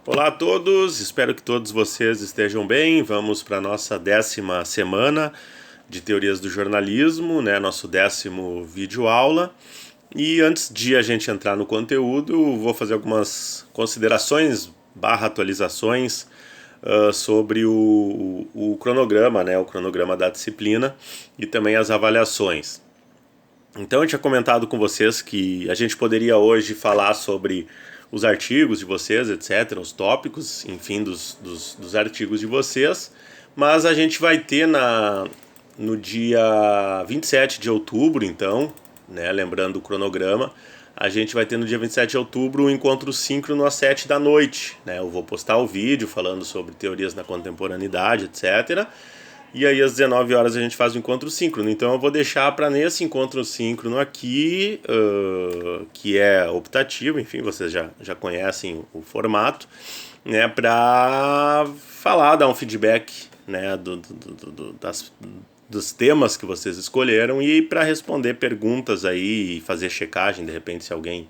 Olá a todos, espero que todos vocês estejam bem. Vamos para a nossa 10ª semana de teorias do jornalismo, né? Nosso 10º vídeo aula. E antes de a gente entrar no conteúdo, vou fazer algumas considerações barra atualizações sobre o cronograma, né? O cronograma da disciplina e também as avaliações. Então eu tinha comentado com vocês que a gente poderia hoje falar sobre os artigos de vocês, etc., os tópicos, enfim, dos artigos de vocês, mas a gente vai ter no dia 27 de outubro, então, né, lembrando o cronograma, a gente vai ter no dia 27 de outubro um encontro síncrono às 7 da noite. Né? Eu vou postar o vídeo falando sobre teorias na contemporaneidade, etc., e aí às 19 horas a gente faz o encontro síncrono. Então eu vou deixar para nesse encontro síncrono aqui, que é optativo, enfim, vocês já conhecem o formato, né, para falar, dar um feedback, né, dos temas que vocês escolheram e para responder perguntas aí e fazer checagem, de repente, se alguém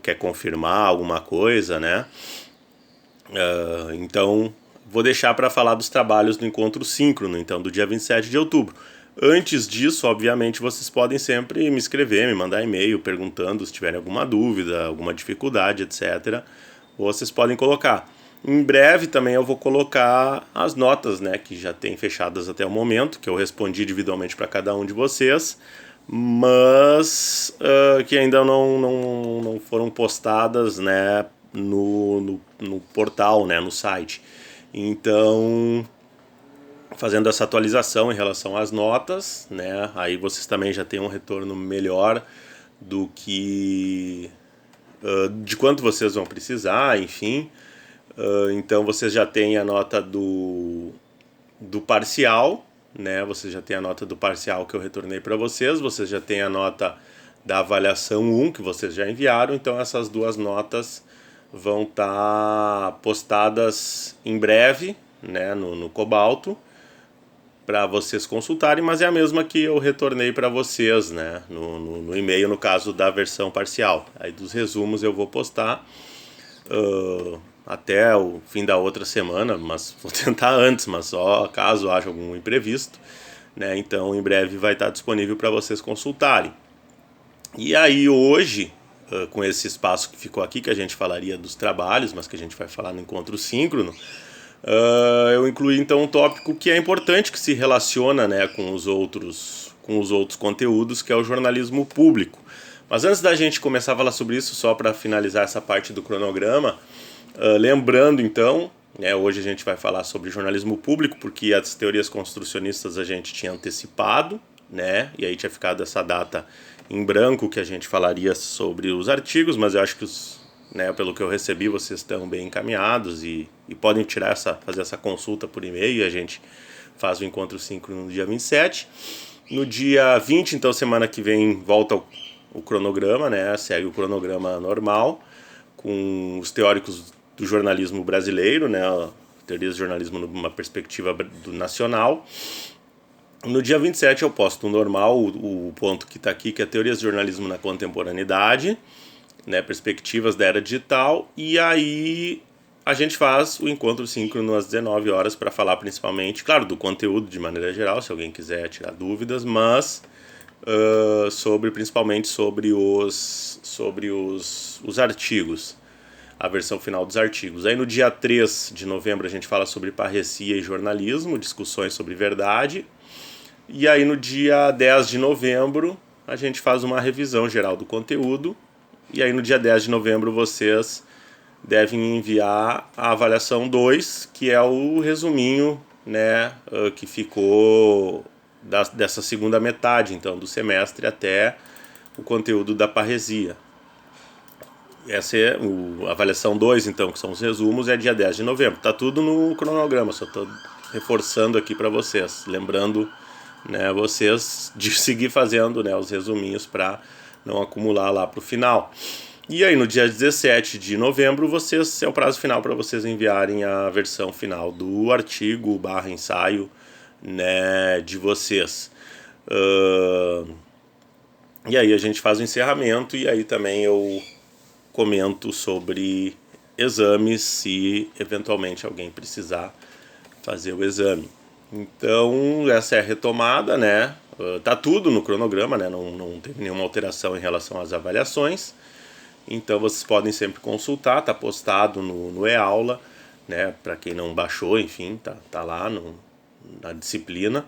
quer confirmar alguma coisa, né. Então vou deixar para falar dos trabalhos do encontro síncrono, então, do dia 27 de outubro. Antes disso, obviamente, vocês podem sempre me escrever, me mandar e-mail perguntando se tiverem alguma dúvida, alguma dificuldade, etc. Ou vocês podem colocar. Em breve também eu vou colocar as notas, né, que já tem fechadas até o momento, que eu respondi individualmente para cada um de vocês, mas que ainda não foram postadas, né, no portal, né, no site. Então, fazendo essa atualização em relação às notas, né, aí vocês também já têm um retorno melhor do que de quanto vocês vão precisar, enfim. Então vocês já têm a nota do parcial, né? Vocês já têm a nota do parcial que eu retornei para vocês já têm a nota da avaliação 1 que vocês já enviaram, então essas duas notas vão estar postadas em breve, né, no Cobalto, para vocês consultarem, mas é a mesma que eu retornei para vocês, né, no e-mail, no caso da versão parcial. Aí dos resumos eu vou postar até o fim da outra semana, mas vou tentar antes, mas só caso haja algum imprevisto, né, então em breve vai estar disponível para vocês consultarem. E aí hoje, com esse espaço que ficou aqui, que a gente falaria dos trabalhos, mas que a gente vai falar no encontro síncrono, eu incluí então um tópico que é importante, que se relaciona, né, com os outros conteúdos, que é o jornalismo público. Mas antes da gente começar a falar sobre isso, só para finalizar essa parte do cronograma, lembrando então, né, hoje a gente vai falar sobre jornalismo público, porque as teorias construcionistas a gente tinha antecipado, né, e aí tinha ficado essa data em branco que a gente falaria sobre os artigos, mas eu acho que né, pelo que eu recebi, vocês estão bem encaminhados e podem fazer essa consulta por e-mail e a gente faz o encontro síncrono no dia 27. No dia 20, então, semana que vem, volta o cronograma, né, segue o cronograma normal, com os teóricos do jornalismo brasileiro, né, teorias de jornalismo numa perspectiva nacional. No dia 27 eu posto o normal, o ponto que está aqui, que é teorias de jornalismo na contemporaneidade, né, perspectivas da era digital, e aí a gente faz o encontro síncrono às 19 horas para falar principalmente, claro, do conteúdo de maneira geral, se alguém quiser tirar dúvidas, mas principalmente sobre os artigos, a versão final dos artigos. Aí no dia 3 de novembro a gente fala sobre parresia e jornalismo, discussões sobre verdade. E aí no dia 10 de novembro a gente faz uma revisão geral do conteúdo. E aí no dia 10 de novembro vocês devem enviar a avaliação 2, que é o resuminho, né, que ficou dessa segunda metade, então, do semestre até o conteúdo da parresia. Essa é a avaliação 2, então, que são os resumos, é dia 10 de novembro. Tá tudo no cronograma, só estou reforçando aqui para vocês, lembrando, né, vocês de seguir fazendo, né, os resuminhos para não acumular lá para o final. E aí no dia 17 de novembro é o prazo final para vocês enviarem a versão final do artigo / ensaio, né, de vocês. E aí a gente faz o encerramento e aí também eu comento sobre exames se eventualmente alguém precisar fazer o exame. Então, essa é a retomada, né? Tá tudo no cronograma, né? Não teve nenhuma alteração em relação às avaliações. Então, vocês podem sempre consultar, tá postado no e-aula, né? Para quem não baixou, enfim, tá lá na disciplina.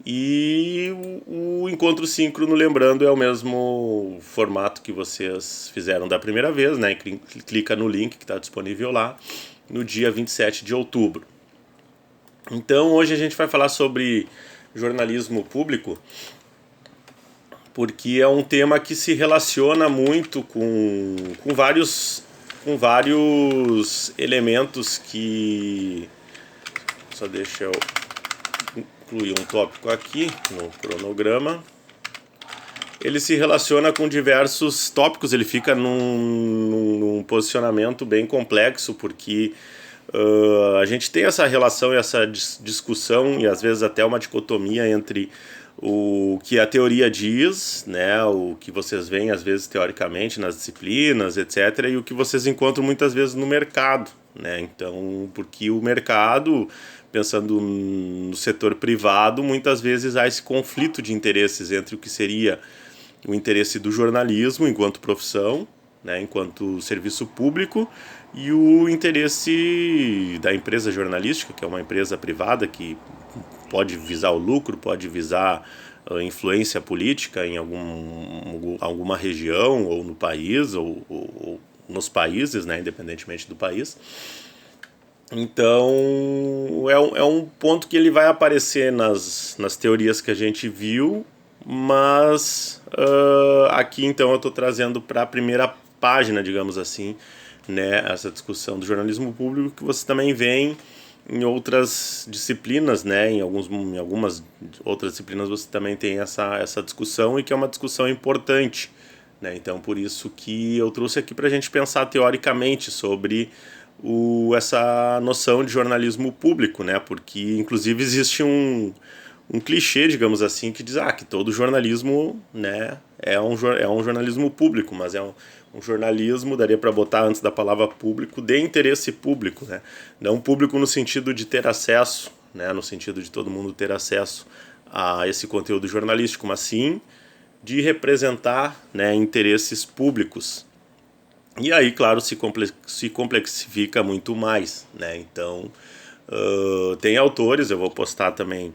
E o encontro síncrono, lembrando, é o mesmo formato que vocês fizeram da primeira vez, né? Clica no link que está disponível lá, no dia 27 de outubro. Então, hoje a gente vai falar sobre jornalismo público, porque é um tema que se relaciona muito com vários elementos que... Só deixa eu incluir um tópico aqui no cronograma. Ele se relaciona com diversos tópicos, ele fica num posicionamento bem complexo, porque a gente tem essa relação e essa discussão, e às vezes até uma dicotomia entre o que a teoria diz, né, o que vocês veem às vezes teoricamente nas disciplinas, etc., e o que vocês encontram muitas vezes no mercado, né? Então, porque o mercado, pensando no setor privado, muitas vezes há esse conflito de interesses entre o que seria o interesse do jornalismo enquanto profissão, né, enquanto serviço público, e o interesse da empresa jornalística, que é uma empresa privada que pode visar o lucro, pode visar a influência política em alguma região ou no país, ou nos países, né, independentemente do país. Então, é um ponto que ele vai aparecer nas teorias que a gente viu, mas aqui então eu estou trazendo para a primeira página, digamos assim, né, essa discussão do jornalismo público, que você também vê em outras disciplinas, né, em algumas outras disciplinas você também tem essa discussão, e que é uma discussão importante, né? Então, por isso que eu trouxe aqui para a gente pensar teoricamente sobre essa noção de jornalismo público, né? Porque inclusive existe um clichê, digamos assim, que diz que todo jornalismo, né, é um jornalismo público, mas é um jornalismo, daria para botar antes da palavra público, de interesse público, né? Não público no sentido de ter acesso, né, no sentido de todo mundo ter acesso a esse conteúdo jornalístico, mas sim de representar, né, interesses públicos. E aí, claro, se complexifica muito mais, né? Então, tem autores, eu vou postar também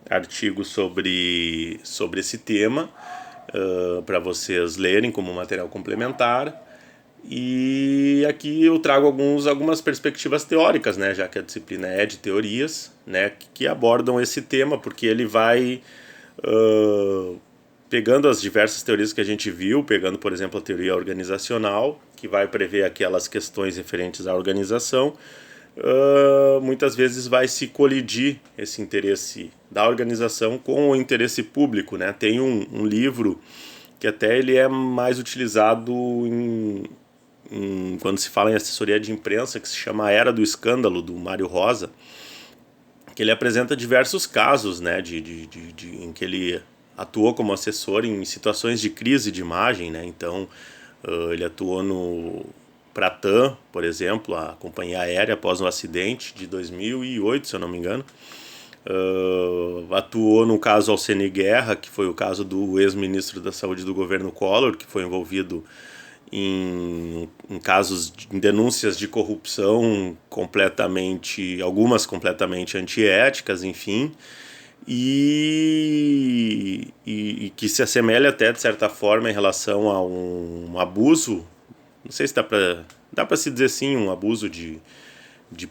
artigos sobre esse tema para vocês lerem como material complementar. E aqui eu trago algumas perspectivas teóricas, né, já que a disciplina é de teorias, né, que abordam esse tema, porque ele vai pegando as diversas teorias que a gente viu, pegando, por exemplo, a teoria organizacional, que vai prever aquelas questões referentes à organização, muitas vezes vai se colidir esse interesse da organização com o interesse público, né? Tem um livro que até ele é mais utilizado quando se fala em assessoria de imprensa, que se chama A Era do Escândalo, do Mário Rosa, que ele apresenta diversos casos, né, em que ele atuou como assessor em situações de crise de imagem, né? Então, ele atuou no Pratam, por exemplo, a companhia aérea, após um acidente de 2008, se eu não me engano. Atuou no caso Alcene Guerra, que foi o caso do ex-ministro da Saúde do governo Collor, que foi envolvido em casos, em denúncias de corrupção algumas completamente antiéticas, enfim, e que se assemelha até, de certa forma, em relação a um abuso, não sei se dá para se dizer assim, um abuso de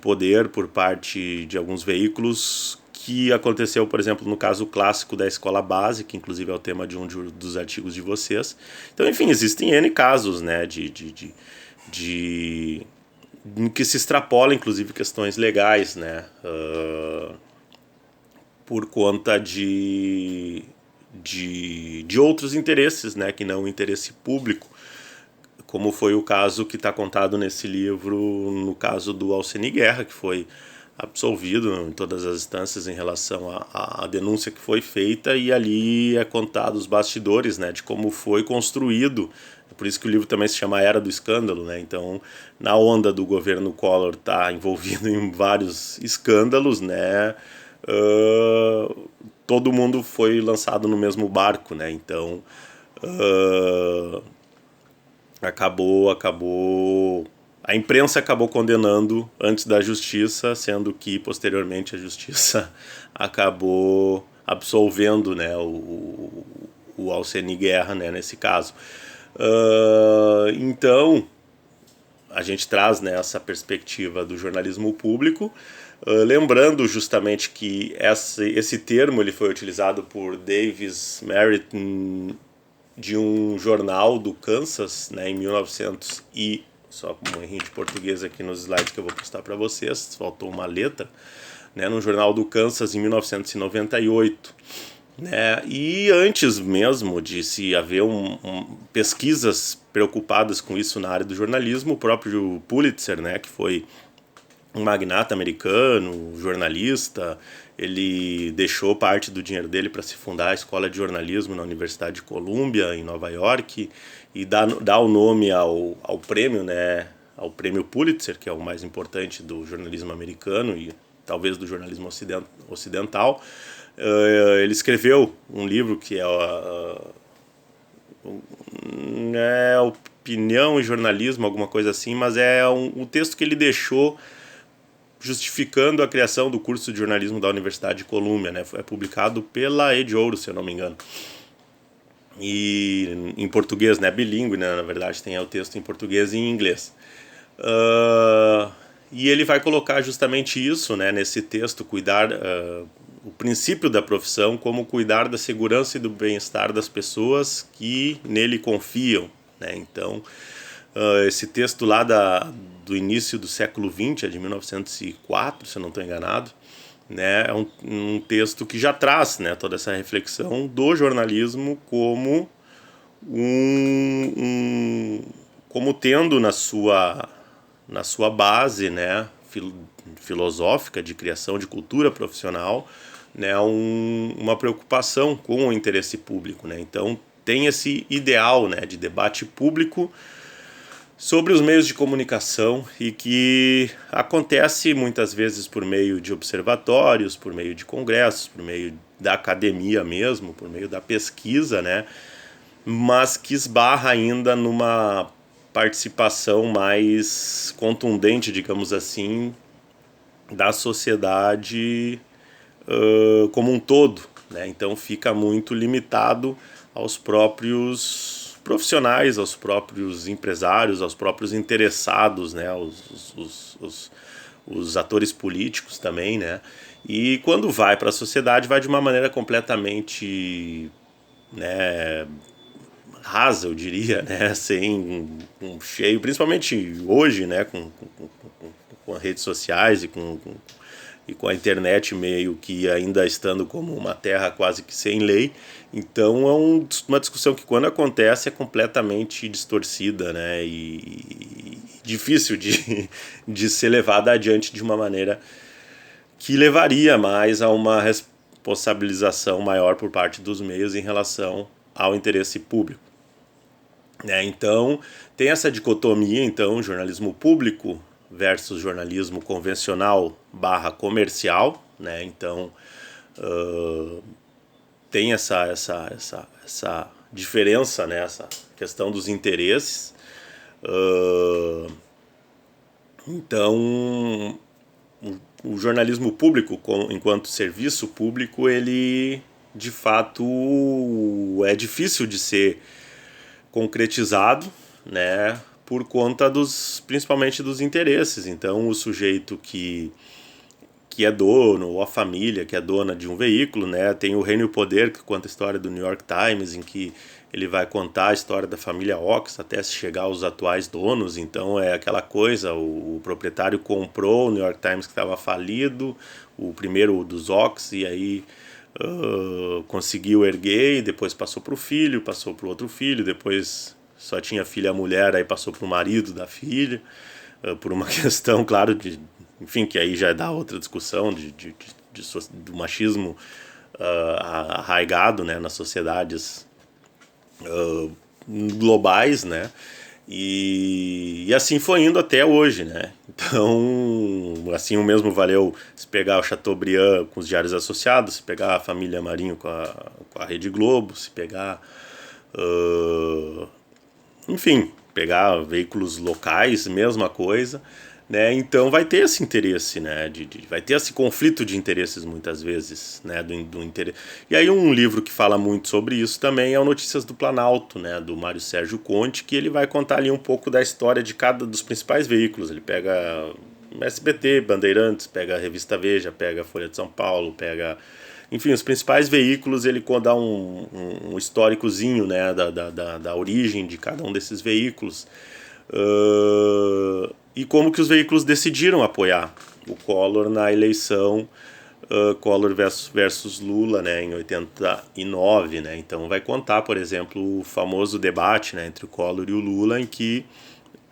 poder por parte de alguns veículos, que aconteceu, por exemplo, no caso clássico da escola base, que inclusive é o tema de um dos artigos de vocês. Então, enfim, existem N casos, né, em que se extrapola, inclusive, questões legais, né, por conta de outros interesses, né, que não o interesse público, como foi o caso que está contado nesse livro, no caso do Alcene Guerra, que foi absolvido em todas as instâncias em relação à denúncia que foi feita, e ali é contado os bastidores, né, de como foi construído por isso que o livro também se chama Era do Escândalo, né? Então, na onda do governo Collor tá envolvido em vários escândalos, né? Todo mundo foi lançado no mesmo barco, né? Então, a imprensa acabou condenando antes da justiça, sendo que posteriormente a justiça acabou absolvendo, né, o Alceni Guerra, né, nesse caso. Então a gente traz, né, essa perspectiva do jornalismo público, lembrando justamente que esse termo ele foi utilizado por Davis Merritt de um jornal do Kansas, né, em 1900 e só com um errinho de português aqui nos slides que eu vou postar para vocês, faltou uma letra, né, no jornal do Kansas em 1998. Né, e antes mesmo de se haver pesquisas preocupadas com isso na área do jornalismo, o próprio Pulitzer, né, que foi um magnata americano, jornalista, ele deixou parte do dinheiro dele para se fundar a escola de jornalismo na Universidade de Columbia, em Nova York, e dá o nome ao prêmio, né, ao prêmio Pulitzer, que é o mais importante do jornalismo americano e talvez do jornalismo ocidental. Ele escreveu um livro que é Opinião e Jornalismo, alguma coisa assim, mas é um texto que ele deixou justificando a criação do curso de jornalismo da Universidade de Columbia, né? É publicado pela Ed Ouro, se eu não me engano. E em português, né? Bilíngue, né? Na verdade, tem o texto em português e em inglês. E ele vai colocar justamente isso, né? Nesse texto, cuidar... o princípio da profissão como cuidar da segurança e do bem-estar das pessoas que nele confiam, né? Então, esse texto lá do início do século XX, é de 1904, se eu não estou enganado, né? É um texto que já traz, né, toda essa reflexão do jornalismo como como tendo na sua base, né, filosófica de criação de cultura profissional, né, uma preocupação com o interesse público, né? Então tem esse ideal, né, de debate público sobre os meios de comunicação e que acontece muitas vezes por meio de observatórios, por meio de congressos, por meio da academia mesmo, por meio da pesquisa, né? Mas que esbarra ainda numa participação mais contundente, digamos assim, da sociedade como um todo, né? Então fica muito limitado aos próprios profissionais, aos próprios empresários, aos próprios interessados, né? Os atores políticos também, né? E quando vai para a sociedade, vai de uma maneira completamente, né, rasa, eu diria, né? Sem cheio, principalmente hoje, né? Com as redes sociais e com a internet meio que ainda estando como uma terra quase que sem lei. Então é uma discussão que quando acontece é completamente distorcida, né, e difícil de ser levada adiante de uma maneira que levaria mais a uma responsabilização maior por parte dos meios em relação ao interesse público. Né? Então tem essa dicotomia, então, jornalismo público versus jornalismo convencional / comercial, né? Então tem essa diferença, né? Essa questão dos interesses. Então o jornalismo público, enquanto serviço público, ele de fato é difícil de ser concretizado, né? Por conta principalmente dos interesses. Então o sujeito que é dono, ou a família que é dona de um veículo, né? Tem o Reino e o Poder, que conta a história do New York Times, em que ele vai contar a história da família Ox até se chegar aos atuais donos. Então é aquela coisa, o proprietário comprou o New York Times que estava falido, o primeiro dos Ox, e aí conseguiu erguer, e depois passou para o filho, passou para o outro filho, depois só tinha filha mulher, aí passou para o marido da filha, por uma questão, claro, enfim, que aí já dá outra discussão do machismo arraigado, né, nas sociedades globais, né? E assim foi indo até hoje, né? Então, assim o mesmo valeu se pegar o Chateaubriand com os Diários Associados, se pegar a família Marinho com a Rede Globo, se pegar, enfim, pegar veículos locais, mesma coisa, né? Então vai ter esse interesse, né? Vai ter esse conflito de interesses muitas vezes, né? Do interesse. E aí um livro que fala muito sobre isso também é o Notícias do Planalto, né? Do Mário Sérgio Conte, que ele vai contar ali um pouco da história de cada dos principais veículos. Ele pega SBT, Bandeirantes, pega a Revista Veja, pega a Folha de São Paulo, pega... Enfim, os principais veículos, ele dá um históricozinho, né, da origem de cada um desses veículos. E como que os veículos decidiram apoiar o Collor na eleição Collor versus Lula, né, em 89, né? Então vai contar, por exemplo, o famoso debate, né, entre o Collor e o Lula, em que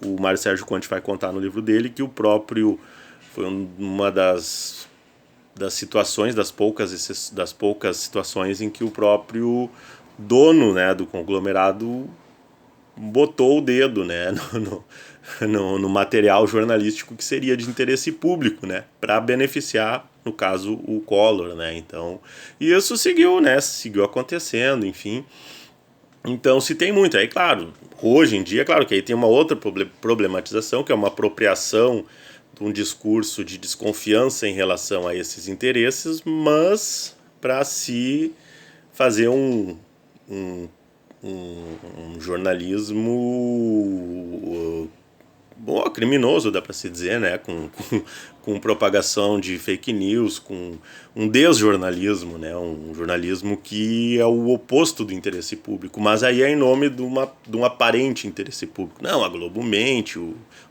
o Mário Sérgio Conte vai contar no livro dele que o próprio foi uma das situações, das poucas situações em que o próprio dono, né, do conglomerado botou o dedo, né, no material jornalístico que seria de interesse público, né, para beneficiar, no caso, o Collor, né. Então, e isso seguiu, né, seguiu acontecendo, enfim. Então se tem muito, aí claro, hoje em dia, claro que aí tem uma outra problematização, que é uma apropriação de um discurso de desconfiança em relação a esses interesses, mas para se fazer um, um jornalismo criminoso, dá para se dizer, né? Com propagação de fake news, com um desjornalismo, né? Um jornalismo que é o oposto do interesse público, mas aí é em nome de um aparente interesse público. Não, a Globo mente,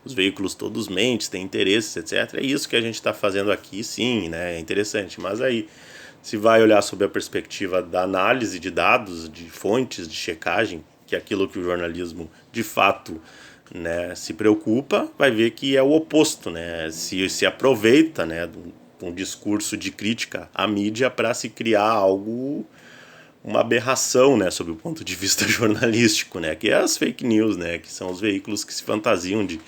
os veículos todos mentem, têm interesses, etc. É isso que a gente está fazendo aqui, sim, né? É interessante, mas aí se vai olhar sob a perspectiva da análise de dados, de fontes, de checagem, que é aquilo que o jornalismo de fato, né, se preocupa, vai ver que é o oposto, né? Se aproveita, né, de um discurso de crítica à mídia para se criar algo, uma aberração, né, sob o ponto de vista jornalístico, né, que é as fake news, né, que são os veículos que se fantasiam de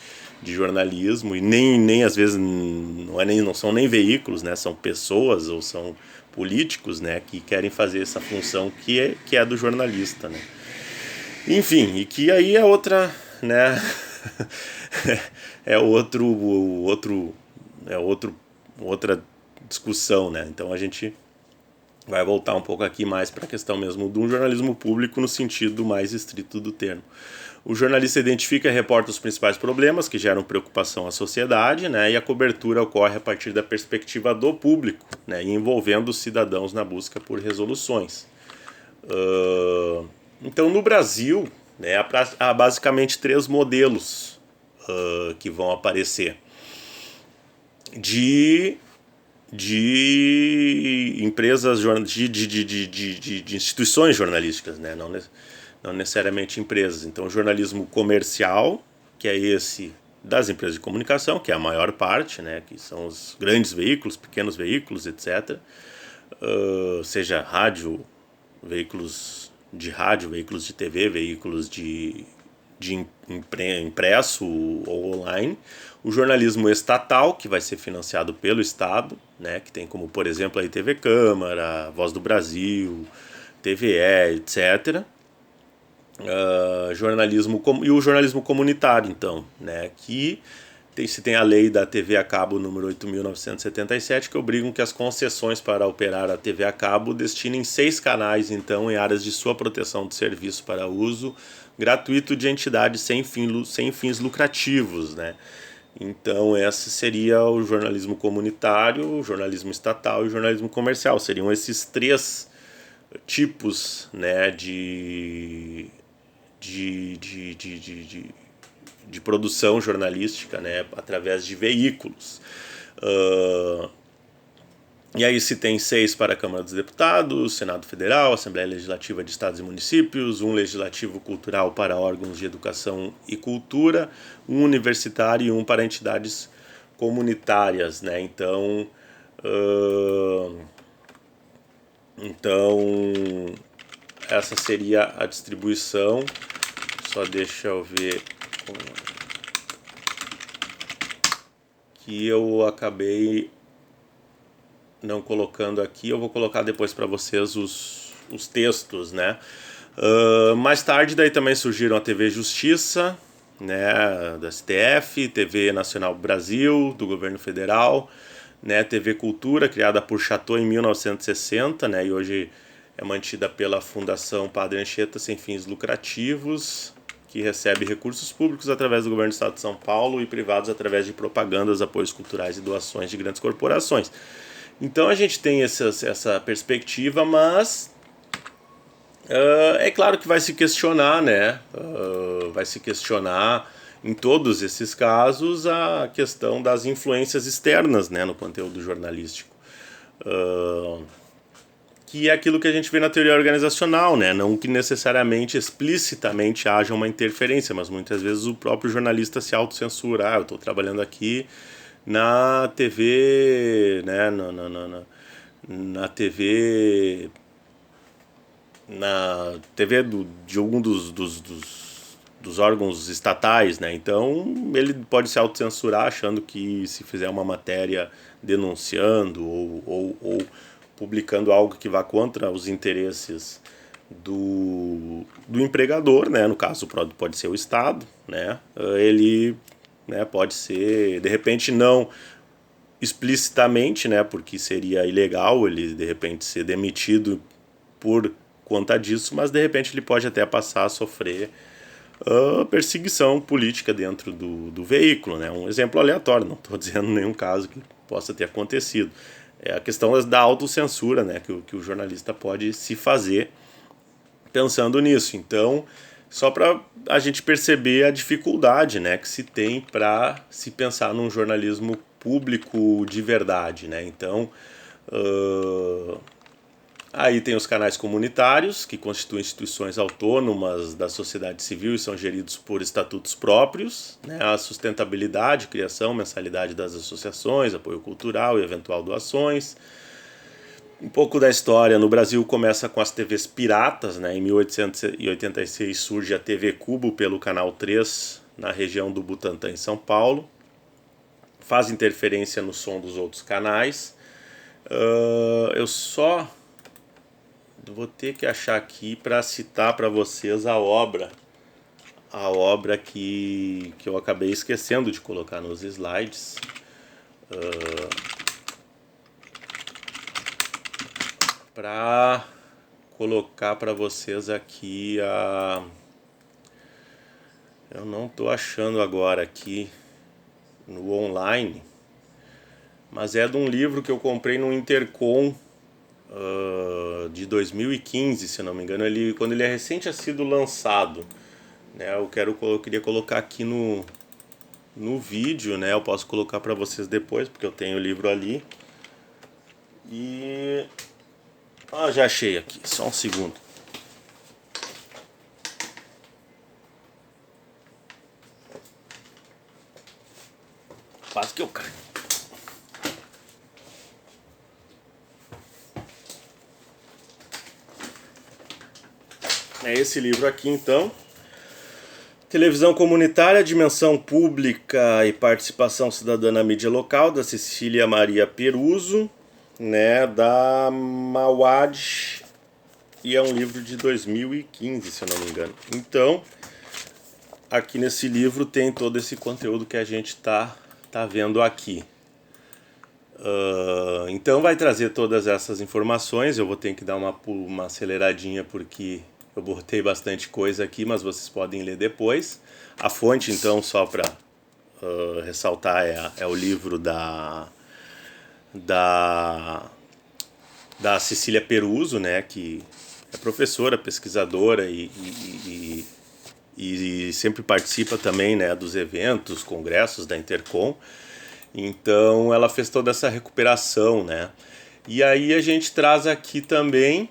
jornalismo e nem às vezes não são nem veículos, né, são pessoas ou são políticos, né, que querem fazer essa função que é do jornalista, né. Enfim, e que aí é outra, né, é outra discussão, né. Então a gente vai voltar um pouco aqui mais para a questão mesmo de um jornalismo público no sentido mais estrito do termo. O jornalista identifica e reporta os principais problemas que geram preocupação à sociedade, né, e a cobertura ocorre a partir da perspectiva do público, né, envolvendo os cidadãos na busca por resoluções. Então, no Brasil, né, há basicamente 3 modelos que vão aparecer de empresas, de instituições jornalísticas, né? Não necessariamente empresas. Então, o jornalismo comercial, que é esse das empresas de comunicação, que é a maior parte, né? Que são os grandes veículos, pequenos veículos, etc. Seja rádio, veículos de rádio, veículos de TV, veículos de impresso ou online. O jornalismo estatal, que vai ser financiado pelo Estado, né, que tem como, por exemplo, a TV Câmara, Voz do Brasil, TVE, etc. E o jornalismo comunitário, então, né, que se tem a lei da TV a cabo número 8.977, que obrigam que as concessões para operar a TV a cabo destinem 6 canais, então, em áreas de sua proteção de serviço para uso gratuito de entidades sem fins lucrativos, né? Então, esse seria o jornalismo comunitário, o jornalismo estatal e o jornalismo comercial. Seriam esses 3 tipos, né, de produção jornalística, né, através de veículos. E aí se tem 6 para a Câmara dos Deputados, Senado Federal, Assembleia Legislativa de Estados e Municípios, 1 legislativo cultural para órgãos de educação e cultura, 1 universitário e 1 para entidades comunitárias, né? Então essa seria a distribuição Só deixa eu ver que eu acabei não colocando aqui. Eu vou colocar depois para vocês os textos, né? Mais tarde daí também surgiram a TV Justiça, né, da STF, TV Nacional Brasil, do governo federal, né, TV Cultura, criada por Chateau em 1960, né, e hoje é mantida pela Fundação Padre Anchieta sem fins lucrativos, que recebe recursos públicos através do governo do estado de São Paulo e privados através de propagandas, apoios culturais e doações de grandes corporações. Então a gente tem essa perspectiva, mas é claro que vai se questionar, né? Vai se questionar em todos esses casos a questão das influências externas, né, no conteúdo jornalístico. Que é aquilo que a gente vê na teoria organizacional, né? Não que necessariamente, explicitamente haja uma interferência, mas muitas vezes o próprio jornalista se autocensura. Eu estou trabalhando aqui na TV, né? Na TV... Na TV de algum dos órgãos estatais, né? Então ele pode se autocensurar achando que se fizer uma matéria denunciando ou publicando algo que vá contra os interesses do empregador, né? No caso pode ser o Estado, né? Ele, né, pode ser, de repente não explicitamente, né? Porque seria ilegal ele de repente ser demitido por conta disso, mas de repente ele pode até passar a sofrer perseguição política dentro do veículo, né? Um exemplo aleatório, não estou dizendo nenhum caso que possa ter acontecido. É a questão da autocensura, né? Que o jornalista pode se fazer pensando nisso. Então, só para a gente perceber a dificuldade, né, que se tem para se pensar num jornalismo público de verdade, né? Então, aí tem os canais comunitários, que constituem instituições autônomas da sociedade civil e são geridos por estatutos próprios, né? A sustentabilidade, criação, mensalidade das associações, apoio cultural e eventual doações. Um pouco da história, no Brasil começa com as TVs piratas, né? Em 1886 surge a TV Cubo pelo Canal 3, na região do Butantã, em São Paulo. Faz interferência no som dos outros canais. Eu só vou ter que achar aqui para citar para vocês a obra que eu acabei esquecendo de colocar nos slides. Para colocar para vocês aqui eu não estou achando agora aqui no online, mas é de um livro que eu comprei no Intercom de 2015, se não me engano, quando ele é recente sido lançado, né? Eu queria colocar aqui no vídeo, né? Eu posso colocar para vocês depois, porque eu tenho o livro ali. E já achei aqui, só um segundo. Quase que eu caio. É esse livro aqui, então. Televisão Comunitária, Dimensão Pública e Participação Cidadã na Mídia Local, da Cecília Maria Peruso, né, da Mauad, e é um livro de 2015, se eu não me engano. Então, aqui nesse livro tem todo esse conteúdo que a gente tá vendo aqui. Então vai trazer todas essas informações. Eu vou ter que dar uma aceleradinha porque eu botei bastante coisa aqui, mas vocês podem ler depois. A fonte, então, só para ressaltar, é o livro da Cecília Peruso, né, que é professora, pesquisadora e sempre participa também, né, dos eventos, congressos da Intercom. Então ela fez toda essa recuperação, né? E aí a gente traz aqui também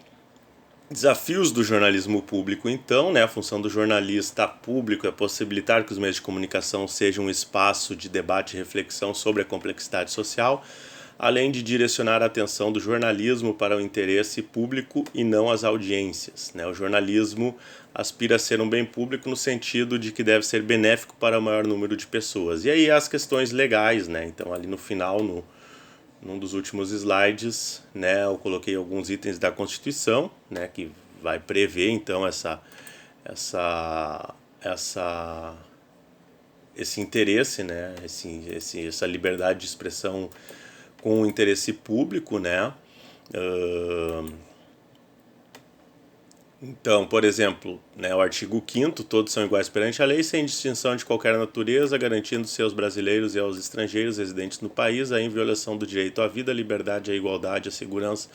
desafios do jornalismo público. Então, né, a função do jornalista público é possibilitar que os meios de comunicação sejam um espaço de debate e reflexão sobre a complexidade social, além de direcionar a atenção do jornalismo para o interesse público e não as audiências, né? O jornalismo aspira a ser um bem público no sentido de que deve ser benéfico para o maior número de pessoas. E aí as questões legais, né? Então ali no final, num dos últimos slides, né, eu coloquei alguns itens da Constituição, né, que vai prever então esse interesse, né, essa liberdade de expressão com o interesse público, né. Então, por exemplo, né, o artigo 5º, todos são iguais perante a lei, sem distinção de qualquer natureza, garantindo-se aos brasileiros e aos estrangeiros residentes no país a inviolação do direito à vida, à liberdade, à igualdade, à segurança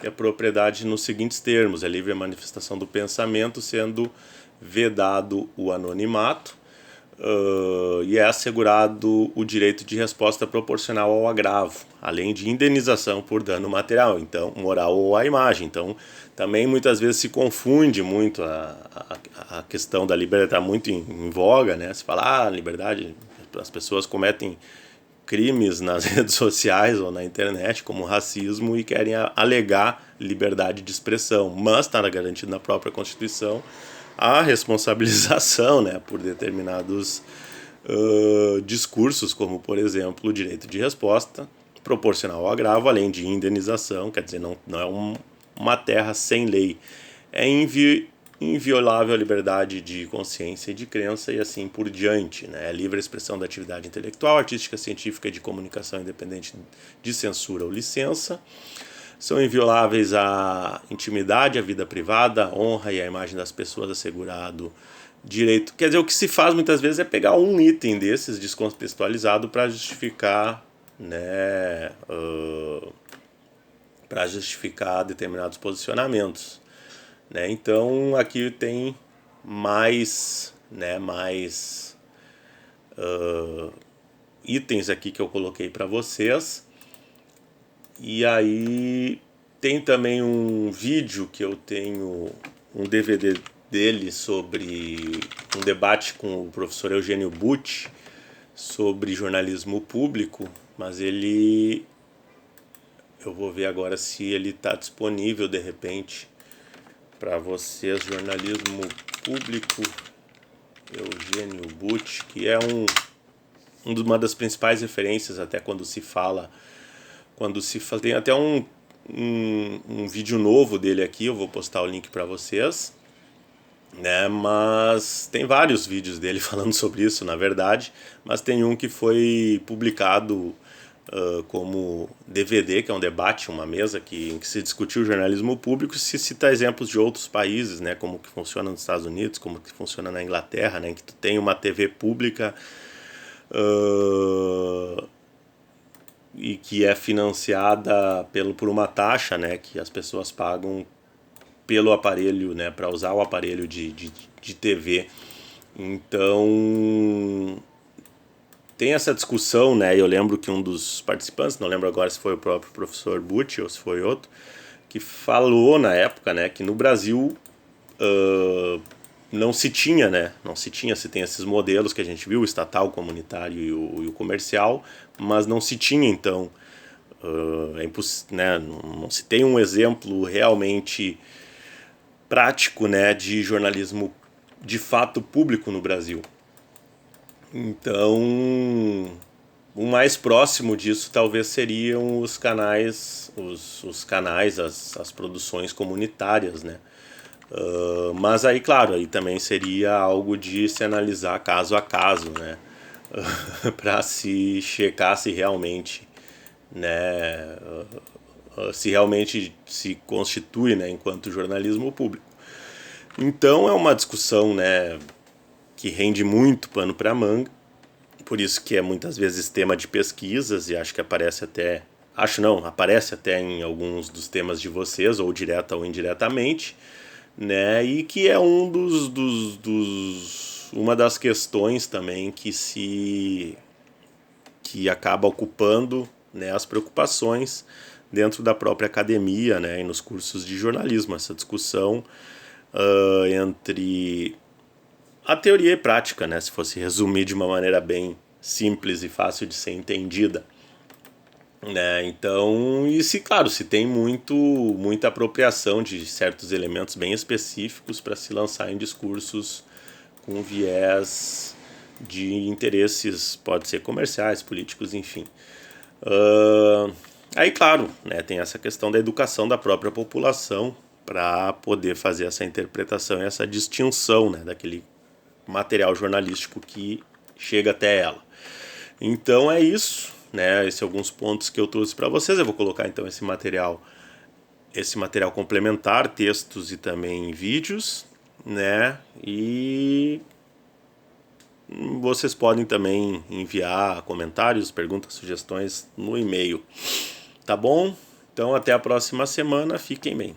e à propriedade nos seguintes termos: a livre manifestação do pensamento, sendo vedado o anonimato, e é assegurado o direito de resposta proporcional ao agravo, além de indenização por dano material, então moral ou à imagem. Então, também muitas vezes se confunde muito a questão da liberdade, está muito em voga, né? Se fala, liberdade, as pessoas cometem crimes nas redes sociais ou na internet, como racismo, e querem alegar liberdade de expressão, mas está garantido na própria Constituição a responsabilização, né, por determinados discursos, como, por exemplo, o direito de resposta proporcional ao agravo, além de indenização. Quer dizer, não é uma terra sem lei. É inviolável a liberdade de consciência e de crença e assim por diante, né? É livre a expressão da atividade intelectual, artística, científica e de comunicação independente de censura ou licença. São invioláveis a intimidade, a vida privada, a honra e a imagem das pessoas, assegurado direito. Quer dizer, o que se faz muitas vezes é pegar um item desses descontextualizado para justificar, né, para justificar determinados posicionamentos, né? Então aqui tem mais, né, itens aqui que eu coloquei para vocês. E aí tem também um vídeo que eu tenho, um DVD dele sobre um debate com o professor Eugênio Butti sobre jornalismo público, mas eu vou ver agora se ele está disponível de repente para vocês. Jornalismo público, Eugênio Butti, que é uma das principais referências até quando se fala, tem até um vídeo novo dele aqui, eu vou postar o link para vocês, né? Mas tem vários vídeos dele falando sobre isso, na verdade, mas tem um que foi publicado como DVD, que é um debate, uma mesa em que se discutiu o jornalismo público, se cita exemplos de outros países, né, como que funciona nos Estados Unidos, como que funciona na Inglaterra, né, em que tu tem uma TV pública e que é financiada por uma taxa, né, que as pessoas pagam pelo aparelho, né, para usar o aparelho de TV. Então tem essa discussão, né? Eu lembro que um dos participantes, não lembro agora se foi o próprio professor Butti ou se foi outro, que falou na época, né, que no Brasil não se tinha, né? Se tem esses modelos que a gente viu, o estatal, o comunitário e o comercial, mas não se tinha, então, né, não se tem um exemplo realmente prático, né, de jornalismo de fato público no Brasil. Então, o mais próximo disso talvez seriam os canais, as produções comunitárias, né? Mas aí, claro, aí também seria algo de se analisar caso a caso, né? Para se checar se realmente, né, se realmente se constitui, né, enquanto jornalismo público. Então é uma discussão, né, que rende muito pano para manga, por isso que é muitas vezes tema de pesquisas, e acho que aparece até em alguns dos temas de vocês, ou direta ou indiretamente, né? E que é uma das questões também que acaba ocupando, né, as preocupações dentro da própria academia, né, e nos cursos de jornalismo, essa discussão entre a teoria e prática, né, se fosse resumir de uma maneira bem simples e fácil de ser entendida. né? Então, e se, claro, se tem muita apropriação de certos elementos bem específicos para se lançar em discursos com viés de interesses, pode ser comerciais, políticos, enfim. Aí, claro, né, tem essa questão da educação da própria população para poder fazer essa interpretação e essa distinção, né, daquele material jornalístico que chega até ela. Então é isso, né? Esses são alguns pontos que eu trouxe para vocês. Eu vou colocar então esse material complementar, textos e também vídeos, né? E vocês podem também enviar comentários, perguntas, sugestões no e-mail. Tá bom? Então até a próxima semana. Fiquem bem.